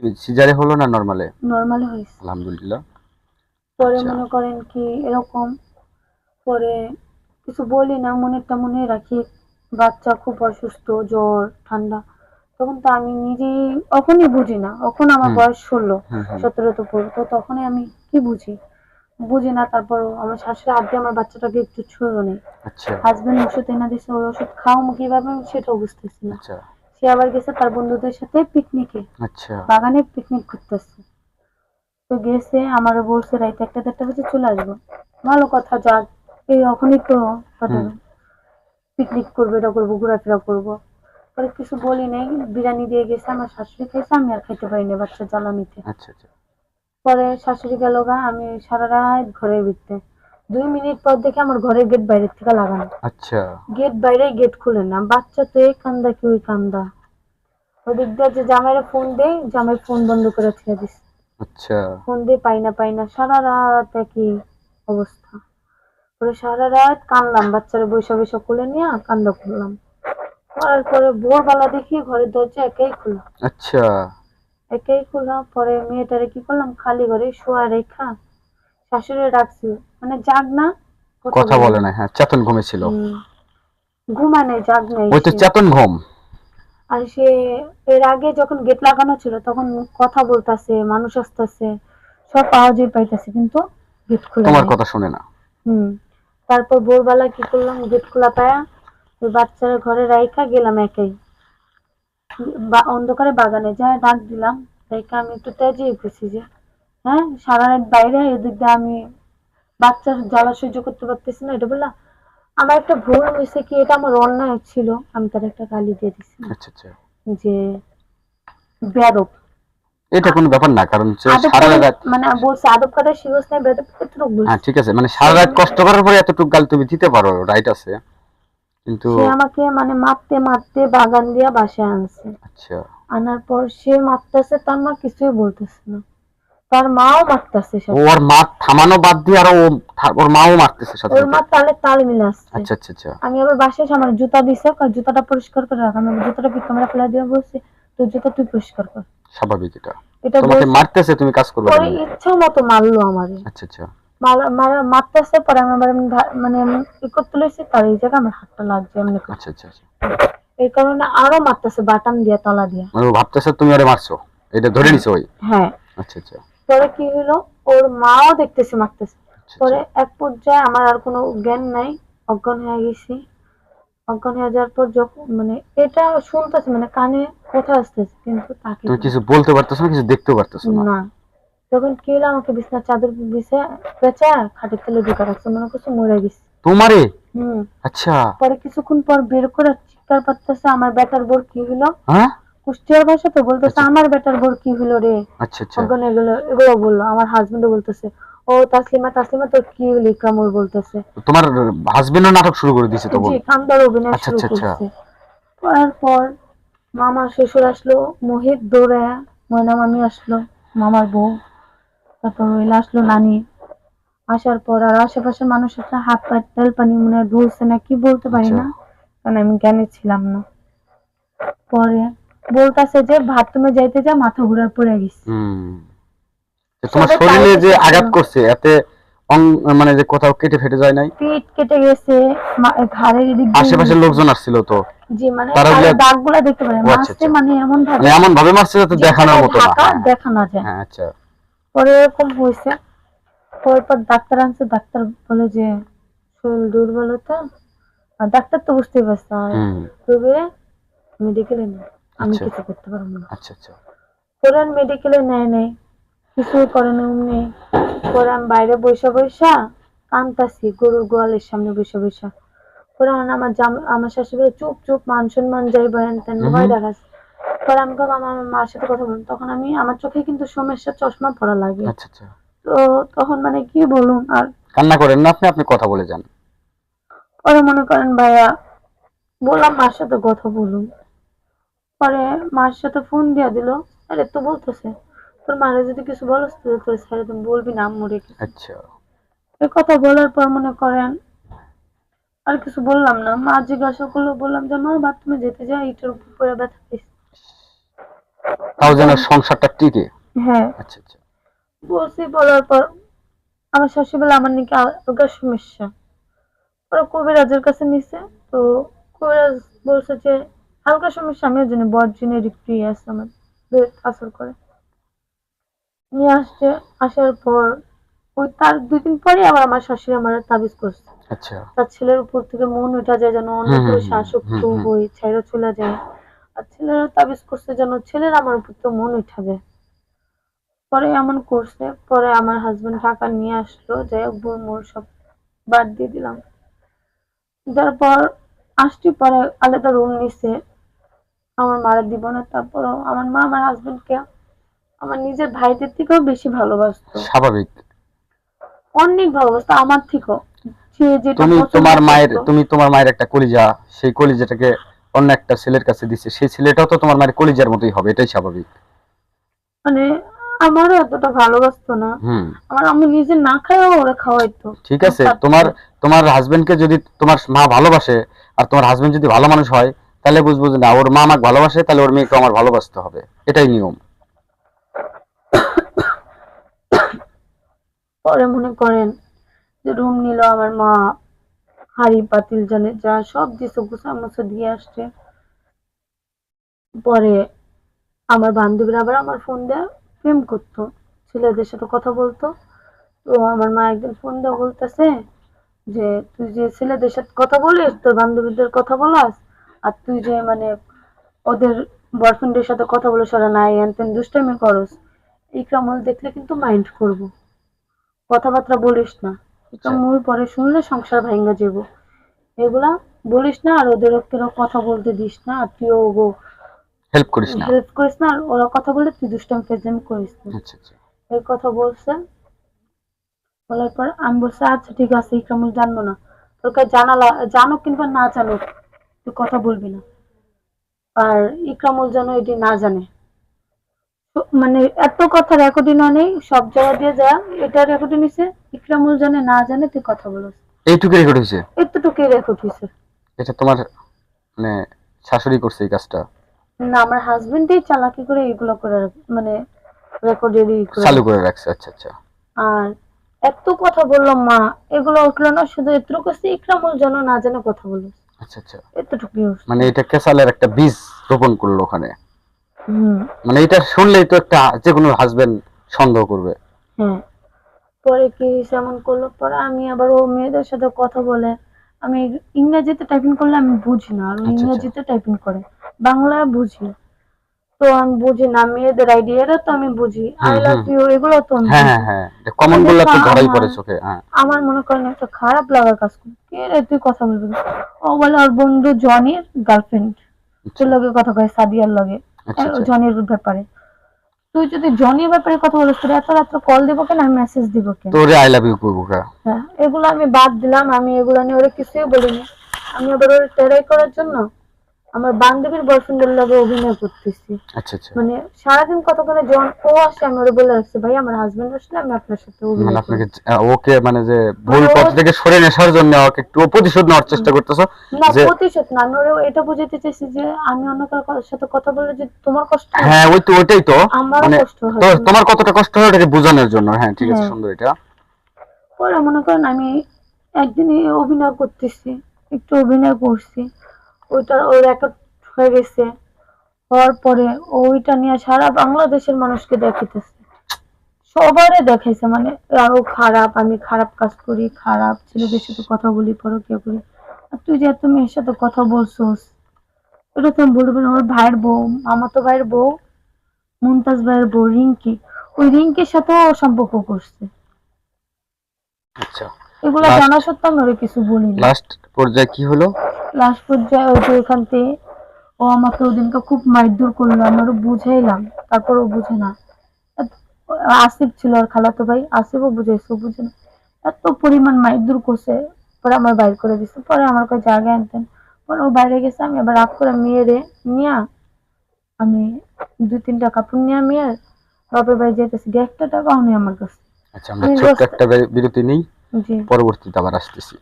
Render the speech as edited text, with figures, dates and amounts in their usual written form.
সিজারে হলো না নরমালে? নরমালে হয়েছে। আলহামদুলিল্লাহ। পরে আচ্ছা। মনে করেন কি এরকম, পরে কিছু বলি না, মনেরটা মনে রাখি। বাচ্চা খুব অসুস্থ, জ্বর, ঠান্ডা। তখন তো আমি নিজেই তখনই বুঝি না। তখন আমার হুম বয়স ১৬, হুম হুম। ১৭ তো পড়বে। তো তখনই আমি কি বুঝি? বুঝি না। তারপর আমার শাশুড়ি হাত দিয়ে আমার বাচ্চাটাকে একটু ছুঁয়েও নেই। আচ্ছা হাসব্যান্ড ওষুধ এনে দিছে, ওই ওষুধ খাওয়ামু কিভাবে আমি সেটাও বুঝতেছি না। আচ্ছা সে আবার গেছে তার বন্ধুদের সাথে পিকনিকে, আচ্ছা। বাগানে পিকনিক করতেছে। তো গেছে, আমারও বলছে রাইতে ১টা ১:৩০ বাজে চলে আসবো। ভালো কথা, যাক। এই এখনই তো কথা, হুম। পিকনিক করবো, এটা করবো, ঘোরাফেরা করবো। পরে কিছু বলি নাই, বিরিয়ানি দিয়ে গেছে, আমার শাশুড়ি খাইছে, আমি আর খাইতে পারিনি বাচ্চা জ্বালানিতে। আচ্ছা আচ্ছা পরে শাশুড়ি গেল গা, আমি সারা রাত ঘরের ভিতরে। ২ মিনিট পর দেখে আমার ঘরের গেট বাইরের থেকে লাগানো। আচ্ছা গেট বাইরে, গেট খুলে না। বাচ্চা তো এই কান্দা কি ওই কান্দা। ওদিক দিয়ে যে জামাইরে ফোন দেই, জামাই ফোন বন্ধ করে ছেড়ে দিছে। আচ্ছা। ফোন দিয়ে পাই না, সারা রাত একই অবস্থা। পরে সারা রাত কানলাম, বাচ্চারা বৈশা বৈশা কোলে নিয়ে কান্দা করলাম। করার পরে ভোরবেলা দেখি ঘরের দরজা একাই খোলা। আচ্ছা। একাই খোলা। পরে মেয়েটারে কি করলাম, খালি ঘরে শোয়া রেখা শাশুড়ি ডাকছি, মানে জাগ না, কথা কথা বলে বলে না। না, হ্যাঁ, চেতন ঘুমেছিল। হম, ঘুমা নেই, জাগ নেই ওই তো সে। চেতন ঘুম। আর সে এর আগে যখন গেট লাগানো ছিল তখন কথা বলতেছে, মানুষ আসতেছে, সব আওয়াজই পাইতেছে, কিন্তু গেট খুলে তোমার নাই। কথা শুনে না। হুম। তারপর ভোরবেলা কি করলাম, গেট খোলা পায়া ওই বাচ্চারা ঘরে রাইখা গেলাম একাই। অন্ধকারে বাগানে যায় ডাক দিলাম। রাইখা আমি একটু তেজিয়ে গেছি যে, হ্যাঁ, সারা রাত বাইরে, এদিক দিয়ে আমি বাচ্চার জ্বালা সহ্য করতে পারতেছি না, এটা বললাম। আমার একটা ভুল হয়েছে কি, এটা আমার অন্যায় ছিল, আমি তার একটা গালি দিয়ে দিছি আচ্ছা আচ্ছা। যে বেয়াদব। এটা কোনো ব্যাপার না, কারণ হচ্ছে আদব সারা কাদের, রাত। মানে বলছে আদব কাদের শিখছ নাই, বেয়াদব কতটুকু হ্যাঁ বলছে। ঠিক আছে, মানে সে সারা রাত মানে কষ্ট করার পরে এতটুকু গাল তুমি দিতে পারো, রাইট আছে, কিন্তু। সে আমাকে মানে মারতে মারতে বাগান দিয়া বাসায় আনছে। আচ্ছা। আনার পর সে মারতেছে, তার মা কিছুই বলতেছে না। তার মাও মারতেছে সাথে ওর সাথে। মা থামানো বাদ দিয়ে আরো ওর মাও মারতেছে সাথে ওর সাথে। মা তালে তাল মিলে আসছে। আচ্ছা আচ্ছা আচ্ছা। আমি আবার বাসায় এসে আমার জুতা দিছে, কয় জুতাটা পরিষ্কার করে রাখ। আমি জুতাটা পিক ক্যামেরা ফেলে দিয়ে বলছি, তোর জুতা তুই পরিষ্কার কর। স্বাভাবিক এটা। এটা তোমাকে বলছি। মারতেছে, তুমি কাজ করবে পরে কেমনে? ইচ্ছা মতো মারলো আমারে। আচ্ছা আচ্ছা মারতেছে, পরে আমি আবার মানে ই করতে লইছি, তার এই জায়গায় আমার হাতটা লাগছে এমনি করে। আচ্ছা আচ্ছা আচ্ছা। এই কারণে আরো মারতেছে, বাটাম দিয়া, তলা দিয়া। মানে ও ভাবতেছে তুমি ওরে মারছো, এটা ধরে হ্যাঁ, নিছো ওই। হ্যাঁ। আচ্ছা আচ্ছা পরে কি হলো, ওর মাও দেখতেছে মারতেছে। আচ্ছা আচ্ছা। পরে এক পর্যায়ে আমার আর কোনো জ্ঞান নাই, অজ্ঞান হয়ে গেছি। অজ্ঞান হয়ে যাওয়ার পর যখন মানে এটা শুনতেছি, মানে কানে কথা আসতেছে, কিন্তু তাকে তুমি কিছু বলতে পারতেছো না, কিছু দেখতেও পারতেছো না। না। তখন কি হলো, আমাকে বিছানার চাদর বিছে পেঁচা খাটের তলে ঢুকা রাখছে, মনে করছে মরে গেছি। তোমারে? হুম। আচ্ছা। পরে কিছুক্ষণ পর বের করে চিৎকার পারতেছে, আমার বেটার বোর কি হলো। হ্যাঁ। কুষ্টিয়ার ভাষা তো বলতেছে, আচ্ছা আমার বেটার বোর কি হলো রে। আচ্ছা আচ্ছা। অজ্ঞান হয়ে গেলো, এগুলো বললো। আমার হাজবেন্ডও বলতেছে, ও তাসলিমা, তাসলিমা তোর কি হলো, ইকরামুল বলতেছে। তোমার হাজবেন্ডও নাটক শুরু করে দিছে তো জি, বল। কান্দার অভিনয় আচ্ছা শুরু আচ্ছা আচ্ছা। করছে। করার পর মামা শ্বশুর আসলো, মোহিত দৌড়ে, ময়না মামি আসলো, মামার বউ। তারপর ওইলা আসলো নানি। আসার পর আর আশেপাশের মানুষের হাত পা তেল পানি মনে হয় ঢুলছে না কি, বলতে পারি আচ্ছা। না, কারণ আমি জ্ঞানে ছিলাম না। পরে বলতাছে যে বাথরুমে যাইতে যা মাথা ঘুরার পড়ে গেছে। হুম। তোমার সবে তাই শরীরে যে বিশ্বাস আঘাত করলাম। করছে এতে মানে যে কোথাও কেটে ফেটে যায় নাই? পিঠ কেটে গেছে, ঘাড়ের এদিক দিয়ে আশেপাশের গেছে। লোকজন আসছিল তো? জি, মানে তারা কালো ওগুলা। দাগ গুলা দেখতে পারে, ও আচ্ছা মারছে আচ্ছা। মানে এমন মানে ভাবে এমন ভাবে মারছে যাতে যে দেখানোর জায়গায় মতো না, ঢাকা হ্যাঁ। দেখা না যায়। হ্যাঁ আচ্ছা। পরে এরকম হয়েছে। পর ডাক্তার আনছে, ডাক্তার বলে যে শরীর দুর্বলতা। আর ডাক্তার তো বুঝতেই পারছে, আর হুম। তবে মেডিকেলে নেই, আমি আচ্ছা কিছু করতে পারবো না। আচ্ছা আচ্ছা। পরে মেডিকেলে নেয় নেই, কিছুই করে না অমনি। পরে আমি বাইরে বৈশা বৈশা কানতাছি, গরুর গোয়ালের সামনে বৈশা বৈশা। পরে আমার শাশুড়ি চুপ চুপ, মান সম্মান যাইব হেন তেন ভয় হুম। দেখাচ্ছে। পরে আমি ভাবলাম আমার মার সাথে কথা বলুন, তখন আমি আমার চোখে কিন্তু সমস্যা, চশমা পড়া লাগে। আচ্ছা আচ্ছা। তো তখন মানে কি বলুন আর। কান্না করেন না আপনি, আপনি কথা বলে যান। পরে মনে করেন ভাইয়া, বললাম মার সাথে কথা বলুন। পরে মার সাথে ফোন দিয়া দিল। আরে তো বলতেছে, তোর মারে যদি কিছু বলস তো তোর ছেড়ে তুমি বলবি না আম্মুরে কিছু। আচ্ছা। এই কথা বলার পর মনে করেন আর কিছু বললাম না। মা জিজ্ঞাসা করলো, বললাম যে মা বাথরুমে যেতে যাই, ইটের উপর পড়ে ব্যথা পেয়েছি। তাও যেন সংসারটা টিকে। হ্যাঁ আচ্ছা আচ্ছা। বলছি, বলার পর আমার শাশুড়ি বলে আমার নাকি আলগার সমস্যা। ওরা কবিরাজের কাছে নিছে। তো কবিরাজ বলছে যে হালকা সমস্যা, আমিও জানি বজ্রিনের একটু আছে আমার, আসর করে নিয়ে আসছে। আসার পর ওই তার 2 দিন পরে আবার আমার শাশুড়ি আমার তাবিজ করছে। আচ্ছা। তার ছেলের উপর থেকে মন উঠা যায়, যেন অন্য হুম হুম পুরুষে আসক্ত হুম হুম। হয়ে ছেড়ে চলে যায়। আর ছেলের তাবিজ করছে যেন ছেলের আমার উপর তো মন উঠা যায়। পরে এমন করছে, পরে আমার হাজবেন্ড টাকা নিয়ে আসলো, যাই হোক বই মোর সব বাদ দিয়ে দিলাম। তারপর আসছি, পরে আলাদা রুম নিছে। আমার মারা দিব না, তারপরও আমার মা আমার হাজবেন্ডকে আমার নিজের ভাইদের থেকেও বেশি ভালোবাসতো, স্বাভাবিক। অনেক ভালোবাসতো আমার থেকেও। সে যেটা তুমি পছন্দ তোমার মায়ের করতো। তুমি তোমার মায়ের একটা কলিজা, সেই কলিজাটাকে অন্য একটা ছেলের কাছে দিচ্ছে, সেই ছেলেটাও তো তোমার মায়ের কলিজার মতোই হবে, এটাই স্বাভাবিক। মানে আমারও এতটা ভালোবাসতো না। হুম। আমি নিজে না খাইও ওরা খাওয়াইতো। ঠিক আমার আছে, তোমার সাথে। তোমার হাজবেন্ডকে যদি তোমার মা ভালোবাসে, আর তোমার হাজবেন্ড যদি ভালো মানুষ হয়, তাহলে বুঝবো যে না, ওর মা আমাকে ভালোবাসে, তাহলে ওর মেয়েকে আমার ভালোবাসতে হবে, এটাই নিয়ম। পরে মনে করেন যে রুম নিল আমার মা, হাড়ি পাতিল জানে যা সব দিছে, গুছা মুছা দিয়ে আসছে। পরে আমার বান্ধবীরা আবার আমার ফোন দেয়া প্রেম করতো, ছেলেদের সাথে কথা বলতো। তো আমার মা একদিন ফোন দেওয়া বলতেছে যে তুই যে ছেলেদের সাথে কথা বলিস, তোর বান্ধবীদের কথা বলাস, আর তুই যে মানে ওদের বয়ফ্রেন্ডের সাথে কথা বলে ওরা নাই হ্যান ত্যান দুষ্টামি করস, ইকরামুল দেখলে কিন্তু মাইন্ড করবো, কথাবার্তা বলিস না। আচ্ছা। ইকরামুল পরে শুনলে সংসার ভাঙ্গা যাবো, এগুলা বলিস না, আর ওদের কেন কথা বলতে দিস না, আর তুইও হেল্প করিস না। হেল্প করিস না, আর ওরা কথা বলে তুই দুষ্টামি ফেজলামি করিস না, আচ্ছা আচ্ছা। এই কথা বলছে। বলার পর আমি বলছি আচ্ছা ঠিক আছে, ইকরামুল জানবো না, তোর কাছে জানো কিংবা না জানো, তুই কথা বলবি না। আর ইকরামুল যেন এটি না জানে। মানে এত কথা রেকর্ডিং নেই, সব জায়গা দিয়ে যা, এটা রেকর্ডিং নিছে, ইকরামুল জানে না জানে তুই কথা বলিস, এইটুকু রেকর্ড হয়েছে? এতটুকুই রেকর্ড হয়েছে। এটা তোমার মানে শাশুড়ি করছে এই কাজটা? না, আমার হাজবেন্ডই চালাকি করে এগুলো করে মানে রেকর্ডেরই করে চালু রাখছে। করে রাখছে, আচ্ছা আচ্ছা। আর এত কথা বললাম মা, এগুলো উঠলো না, শুধু এতটুকু আছে ইকরামুল যেন না জানে কথা বলিস, আচ্ছা আচ্ছা। এতটুকুই উঠছে। মানে এটা কেসালের একটা বীজ রোপণ করলো ওখানে। হুম। মানে এটা শুনলেই তো একটা যে কোনো হাজবেন্ড সন্দেহ করবে। হ্যাঁ। পরে কি এমন করলো, পরে আমি আবার ও মেয়েদের সাথে কথা বলে, আমি ইংরেজিতে টাইপিং করলে আমি বুঝি না, আর ও আচ্ছা আচ্ছা। ইংরেজিতে টাইপিং করে, বাংলায় বুঝি। তো আমি বুঝি না মেয়েদের আইডিয়া, এরা তো আমি বুঝি, I hmm love hmm. You এগুলো তো আমি হ্যাঁ হ্যাঁ বুঝি। হ্যাঁ, কমন ওটা বললে দেখে তো ধরাই আমার পড়ে চোখে, হ্যাঁ। আমার মনে করেন একটা খারাপ লাগার কাজ করে, কে রে তুই কথা বলবি না? ও বলে ওর বন্ধু জনির গার্লফ্রেন্ড, তোর আচ্ছা লগে কথা কয় সাদিয়ার লগে, আচ্ছা আচ্ছা। জনির ব্যাপারে। তুই যদি জনির ব্যাপারে কথা বলিস, তোর এত রাত্রে কল দিব কেন, আমি মেসেজ দিব কেন? তোরে আই লাভ ইউ করবো কা? হ্যাঁ, এগুলো আমি বাদ দিলাম, আমি এগুলো নিয়ে ওরা কিছুই বলিনি। আমি আবার ওরা টেরাই করার জন্য আমার বান্ধবীর বয়ফ্রেন্ডের লগে অভিনয় করতেছি। আচ্ছা আচ্ছা। মানে সারাদিন কতক্ষণে যখন ও আসে আমি ওরা বলে রাখছি, ভাই আমার হাজবেন্ড আসলে আমি আপনার সাথে মানে অভিনয় করি। আপনাকে ওকে মানে যে ভুল মানে ও পথ থেকে সরে আসার জন্য ওকে একটু প্রতিশোধ নেওয়ার চেষ্টা করতেছো? না, যে প্রতিশোধ না, আমি ওরা এটা বুঝাতে চাইছি যে আমি অন্য কারোর সাথে কথা বলে যে তোমার কষ্ট হয়, হ্যাঁ, ওই তো ওইটাই তো। আমারও মানে কষ্ট হয়। তোমার কতটা কষ্ট হয় ওটাকে বোঝানোর জন্য। হ্যাঁ ঠিক আছে, হ্যাঁ। সুন্দর এটা। ওরা মনে করেন আমি একদিনই অভিনয় করতেছি, একটু অভিনয় করছি, ওইটা ওর রেকর্ড হয়ে গেছে। হওয়ার পরে ওইটা নিয়ে সারা বাংলাদেশের মানুষকে দেখাইতেছে, সবারে দেখাইছে, মানে আরো খারাপ, আমি খারাপ কাজ করি, খারাপ ছেলেদের সাথে কথা বলি, পরকিয়া করি। আর তুই যে এত মেয়ের সাথে কথা বলছোস, এটা তো আমি বলতে পারি। আমার ভাইয়ের বউ, মামাতো ভাইয়ের বউ, মুমতাজ ভাইয়ের বউ রিঙ্কি, ওই রিঙ্কির সাথেও ও সম্পর্ক করছে। আচ্ছা। এগুলা লাস্ট জানা সত্ত্বেও আমি ওরে কিছু বলিনি। লাস্ট পর্যায়ে কি হলো? লাস্ট পর্যায়ে ওই যে ওখান থেকে ও আমাকে ওদিনকে খুব মারধর করলো, আমি ওরে বুঝাইলাম, তারপর ও বুঝে না। আসিফ ছিল আর খালাতো ভাই, আসিফও বুঝাইছে, ও বুঝে না। এত পরিমাণ মারধর করছে, পরে আমার বাইর করে দিছে, পরে আমার কাছে জায়গা আনতেন। পরে ও বাইরে গেছে, আমি আবার রাগ করে মেয়েরে নিয়া আমি 2-3টা কাপড় নিয়ে আমি আর বাপের বাড়ি যেতেছি, 1টা টাকাও নেই আমার কাছে। আচ্ছা, আমরা আমি ছোট্ট একটা বিরতি নিই, জি। পরবর্তীতে আবার আসতেছি।